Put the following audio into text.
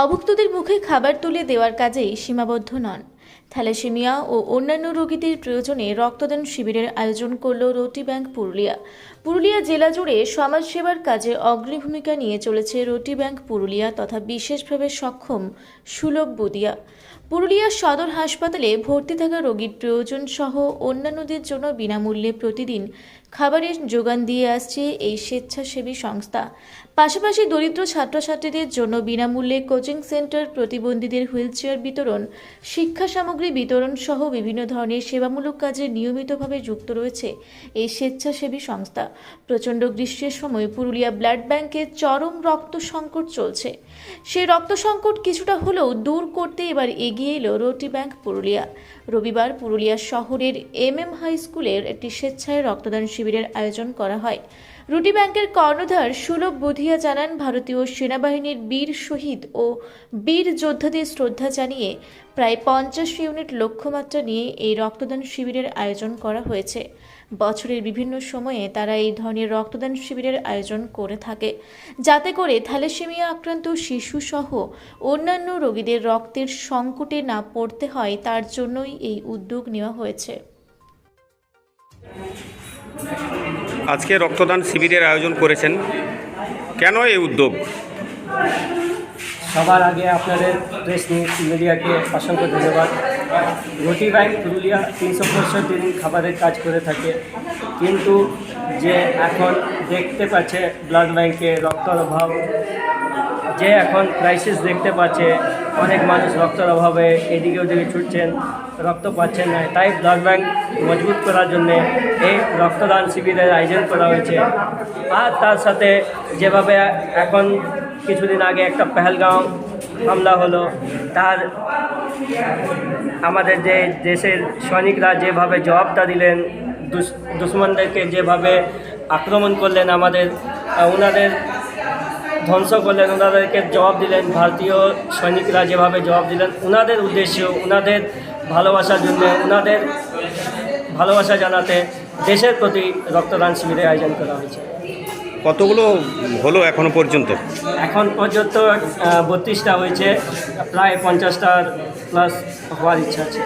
অভুক্তদের মুখে খাবার তুলে দেওয়ার কাজেই সীমাবদ্ধ নন। থ্যালাসেমিয়া ও অন্যান্য রোগীদের প্রয়োজনে রক্তদান শিবিরের আয়োজন করল রোটি ব্যাংক পুরুলিয়া। পুরুলিয়া জেলা জুড়ে সমাজসেবার কাজে অগ্রণী ভূমিকা নিয়ে চলেছে রোটি ব্যাংক পুরুলিয়া তথা বিশেষভাবে সক্ষম সুলভ বুদিয়া। পুরুলিয়া সদর হাসপাতালে ভর্তি থাকা রোগীর প্রয়োজন সহ অন্যান্যদের জন্য বিনামূল্যে প্রতিদিন খাবারের যোগান দিয়ে আসছে এই স্বেচ্ছাসেবী সংস্থা। পাশাপাশি দরিদ্র ছাত্রছাত্রীদের জন্য বিনামূল্যে কোচিং সেন্টার, প্রতিবন্ধীদের হুইলচেয়ার বিতরণ, শিক্ষা সামগ্রী বিতরণ সহ বিভিন্ন ধরনের সেবামূলক কাজে নিয়মিতভাবে যুক্ত রয়েছে এই স্বেচ্ছাসেবী সংস্থা। প্রচণ্ড গ্রীষ্মের সময় পুরুলিয়া ব্লাড ব্যাংকে চরম রক্ত সংকট চলছে। সেই রক্ত সংকট কিছুটা হলেও দূর করতে এবার এগিয়ে এলো রোটি ব্যাংক পুরুলিয়া। রবিবার পুরুলিয়া শহরের হাই স্কুলের একটি স্বেচ্ছায় রক্তদান শিবিরের আয়োজন করা হয়। রুটি ব্যাংকের কর্ণধার সুলভ বুধিয়া জানান, ভারতীয় সেনাবাহিনীর বীর শহীদ ও বীর যোদ্ধাদের শ্রদ্ধা জানিয়ে প্রায় 50 ইউনিট লক্ষ্যমাত্রা নিয়ে এই রক্তদান শিবিরের আয়োজন করা হয়েছে। বছরের বিভিন্ন সময়ে তারা এই ধরনের রক্তদান শিবিরের আয়োজন করে থাকে, যাতে করে থ্যালাসেমিয়া আক্রান্ত শিশু সহ অন্যান্য রোগীদের রক্তের সংকটে না পড়তে হয়, তার জন্যই এই উদ্যোগ নেওয়া হয়েছে। আজকে রক্তদান শিবিরের আয়োজন করেছেন, কেন এই উদ্যোগ? সবার আগে আপনাদের প্রেস নিউজ মিডিয়াকে অসংখ্য ধন্যবাদ। রোটি ব্যাংক পুরুলিয়া 365 দিন খাবারের কাজ করে থাকে, কিন্তু যে এখন দেখতে পাচ্ছে ব্লাড ব্যাংকে রক্তের অভাব, যে এখন ক্রাইসিস দেখতে পাচ্ছে, অনেক মানুষ রক্তের অভাবে এদিকে ওদিকে ছুটছেন, রক্ত পাচ্ছেন না, তাই ব্লাড ব্যাংক মজবুত করার জন্যে এই রক্তদান শিবিরের আয়োজন করা হয়েছে। আর তার সাথে যেভাবে এখন কিছুদিন আগে একটা পেহেলগাঁও হামলা হলো, তার আমাদের যে দেশের সৈনিকরা যেভাবে জবাবটা দিলেন, দুশ্মনদেরকে যেভাবে আক্রমণ করলেন, ওনাদের ধ্বংস করলেন, ওনাদেরকে জবাব দিলেন, ভারতীয় সৈনিকরা যেভাবে জবাব দিলেন, ওনাদের উদ্দেশ্য, ওনাদের ভালোবাসার জন্য, ওনাদের ভালোবাসা জানাতে দেশের প্রতি রক্তদান শিবিরের আয়োজন করা হয়েছে। কতগুলো হলো এখনো পর্যন্ত? এখন পর্যন্ত 32টা হয়েছে, প্রায় 50টার প্লাস হওয়ার ইচ্ছা আছে।